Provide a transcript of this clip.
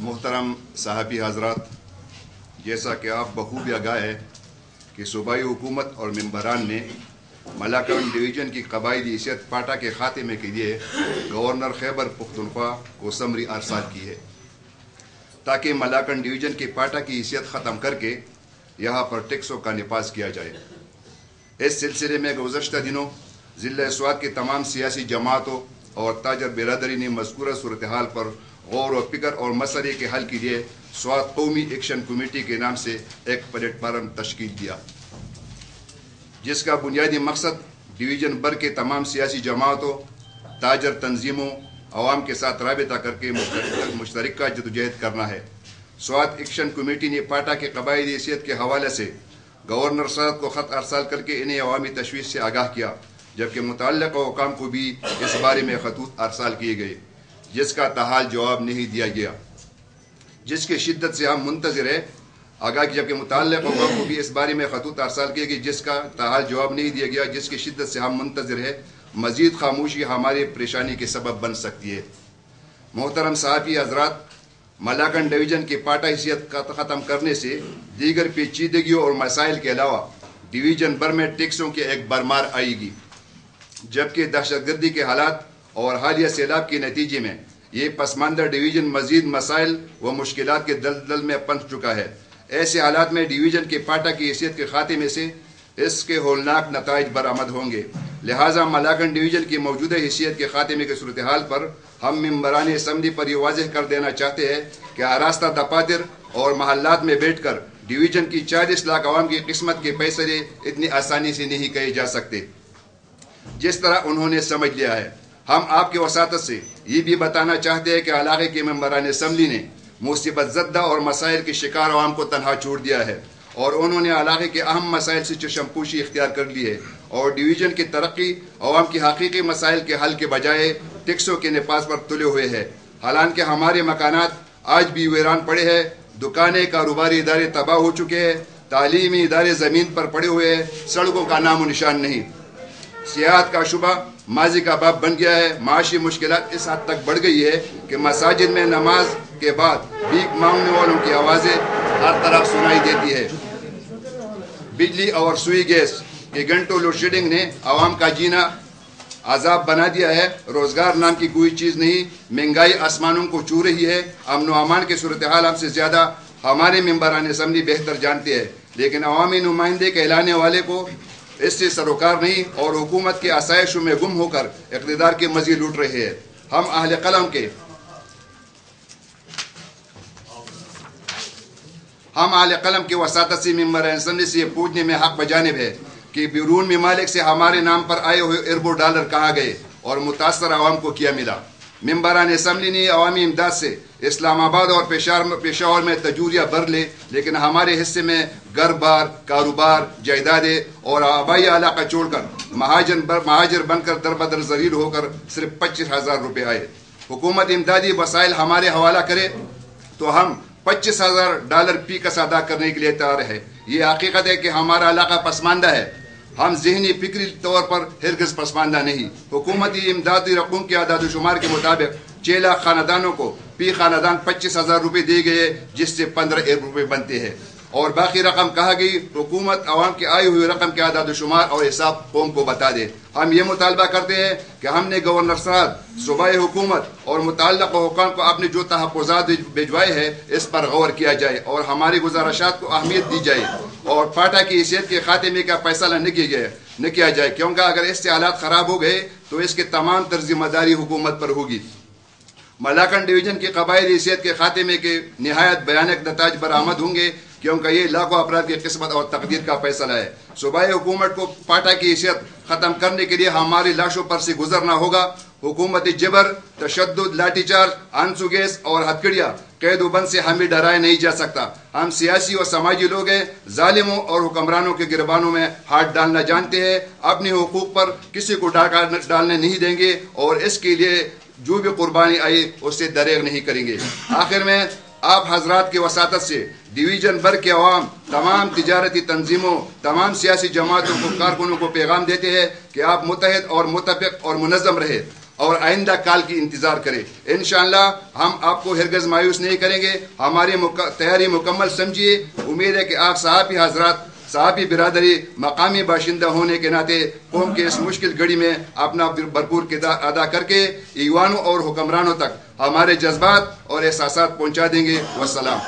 मोहतरम साहबी हजरात, जैसा कि आप बखूबी आगाह है कि सूबाई हुकूमत और मेंबरान ने मलाकंड डिवीज़न की कबायली हैसियत पाटा के खात्मे के लिए गवर्नर खैबर पख्तूनख्वा को समरी अरसाल की है ताकि मलाकंड डिवीज़न की पाटा की हैसियत ख़त्म करके यहाँ पर टैक्सों का निफाज किया जाए। इस सिलसिले में गुज़श्ता दिनों ज़िला स्वात की तमाम सियासी जमातों और ताजर बिरादरी ने मज़कूरा सूरत हाल पर गौर व फिक्र और मसले के हल के लिए स्वात कौमी एक्शन कमेटी के नाम से एक प्लेटफार्म तश्कील किया, जिसका बुनियादी मकसद डिवीज़न भर के तमाम सियासी जमातों, ताजर तंजीमों, अवाम के साथ राबिता करके मुश्तरका जदोजहद करना है। स्वात एक्शन कमेटी ने पाटा के कबायली हैसियत के हवाले से गवर्नर साहब को ख़त अरसाल करके इन्हें अवामी तशवीश से आगाह किया, जबकि मुतल्लिक़ा हुकाम को भी इस बारे में खतूत अरसाल किए गए, जिसका ताहाल जवाब नहीं दिया गया, जिसकी शिद्दत से हम मुंतज़िर है आगाह, जबकि मुतल्लिक़ा हुकाम को भी इस बारे में खतूत अरसाल किए गए, जिसका ताहाल जवाब नहीं दिया गया, जिसकी शिद्दत से हम मुंतज़िर है। मज़ीद खामोशी हमारी परेशानी के सबब बन सकती है। मोहतरम साहबी हज़रात, मलाकंड डिवीज़न की पाटा हैसियत का ख़त्म करने से दीगर पेचीदगियों और मसाइल के अलावा डिवीज़न भर में टैक्सों की एक भरमार आएगी, जबकि दहशतगर्दी के हालात और हालिया सैलाब के नतीजे में ये पसमानदा डिवीज़न मज़ीद मसाइल व मुश्किलात के दलदल में पनप चुका है। ऐसे हालात में डिवीज़न के पाटा की हैसियत के खात्मे से इसके होलनाक नताइज बरामद होंगे। लिहाजा मलाकंड डिवीज़न की मौजूदा हैसियत के खात्मे के सूरत हाल पर हम मेंबरान असम्बली पर यह वाज़ेह कर देना चाहते हैं कि आरास्ता दफातर और महल्लात में बैठ कर डिवीज़न की 40 लाख आवाम की किस्मत के फैसले इतनी आसानी से नहीं किए जा सकते जिस तरह उन्होंने समझ लिया है। हम आपके वसातत से ये भी बताना चाहते हैं कि इलाके के मेंबरान असम्बली ने मुसीबत ज़द्दा और मसाइल के शिकार आवाम को तनहा छोड़ दिया है और उन्होंने इलाके के अहम मसाइल से चशमपोशी इख्तियार कर ली है और डिवीज़न की तरक्की आवाम की हकीकी मसाइल के हल के बजाय टैक्सों के नफाज पर तुले हुए है। हालांकि हमारे मकानात आज भी वीरान पड़े हैं, दुकानें, कारोबारी इदारे तबाह हो चुके हैं, तालीमी इदारे ज़मीन पर पड़े हुए हैं, सड़कों का नामो निशान नहीं। सियाहत का शुबा माजी का बाप बन गया है। माशी मुश्किलात इस हद तक बढ़ गई है कि मसाजिद में नमाज के बाद भीख मांगने वालों की आवाज़ें हर तरफ सुनाई देती है। बिजली और सुई गैस के घंटों लोड शेडिंग ने आवाम का जीना अजाब बना दिया है। रोजगार नाम की कोई चीज़ नहीं, महंगाई आसमानों को छू रही है। अमन व अमान की सूरत हाल हमसे ज़्यादा हमारे मेंबरान असम्बली बेहतर जानते हैं, लेकिन अवामी नुमाइंदे कहलाने वाले को इससे सरोकार नहीं और हुकूमत के आसाइशों में गुम होकर इक़्तिदार के मज़े लूट रहे हैं। हम अहले कलम के वसातत से मेंबरान असम्बली से पूछने में हक बजानिब है कि बैरून ममालिक से हमारे नाम पर आए हुए अरबों डॉलर कहाँ गए और मुतासर आवाम को क्या मिला। मेंबरान असम्बली ने अवामी इमदाद से इस्लामाबाद और पेशावर में तजूरिया भर ले, लेकिन हमारे हिस्से में घर बार, कारोबार, जायदादें और आबाई इलाका छोड़कर महाजर बनकर दरबदर जलील होकर सिर्फ 25,000 रुपये आए। हुकूमत इमदादी वसाइल हमारे हवाला करे तो हम $25,000 फी कस अदा करने के लिए तैयार है। ये हकीकत है कि हमारा इलाका पसमानदा है, हम जहनी फिक्री तौर पर हरगिज़ पसमानदा नहीं। हुकूमती इमदादी रकूम के आदाद शुमार के मुताबिक 6 लाख खानदानों को फी खानदान 25,000 रुपये दिए गए, जिससे 15 अरब रुपये बनते हैं और बाकी रकम कहा गई। हुकूमत आवाम के आई हुई रकम के आदाद शुमार और हिसाब कौम को बता दे। हम ये मुतालबा करते हैं कि हमने गवर्नर साहब, सूबाई हुकूमत और मुतल्लिक़ा हुकाम को अपने जो तहफ़्फ़ुज़ात भिजवाए हैं इस पर गौर किया जाए और हमारी गुज़ारिशात को अहमियत दी जाए और पाटा की हैसियत के खात्मे का फैसला न किया जाए, क्योंकि अगर इससे हालात ख़राब हो गए तो इसकी तमाम जिम्मेदारी हुकूमत पर होगी। मलाकंड डिवीज़न की कबायली हैसियत के खात्मे के निहायत भयानक नताइज बरामद होंगे, क्योंकि ये लाखों अफराद की किस्मत और तकदीर का फैसला है। सूबाई हुकूमत को पाटा की हैसियत ख़त्म करने के लिए हमारी लाशों पर से गुजरना होगा। हुकूमती जबर, तशद्दुद, लाठीचार्ज, आंसू गैस और हथकड़ियाँ, कैद-ओ-बंद से हमें डराया नहीं जा सकता। हम सियासी और समाजी लोग हैं, जालिमों और हुक्मरानों के गिरबानों में हाथ डालना जानते हैं, अपने हुकूक पर किसी को डालने नहीं देंगे और इसके लिए जो भी कुर्बानी आई उससे दरेग नहीं करेंगे। आखिर में आप हजरात के वसातत से डिवीज़न भर के अवाम, तमाम तिजारती तंजीमों, तमाम सियासी जमातों को, कारकुनों को पैगाम देते हैं कि आप मुत्तहिद और मुत्तफ़िक़ और मुनज़्ज़म रहे اور آئندہ کال کی انتظار کرے. انشاءاللہ ہم آپ کو ہرگز مایوس نہیں کریں گے. ہماری تیاری مکمل سمجھیے. امید ہے کہ آپ صحافی حضرات، صحافی برادری مقامی باشندہ ہونے کے ناطے قوم کے اس مشکل گھڑی میں اپنا بھرپور کردار ادا کر کے ایوانوں اور حکمرانوں تک ہمارے جذبات اور احساسات پہنچا دیں گے. والسلام.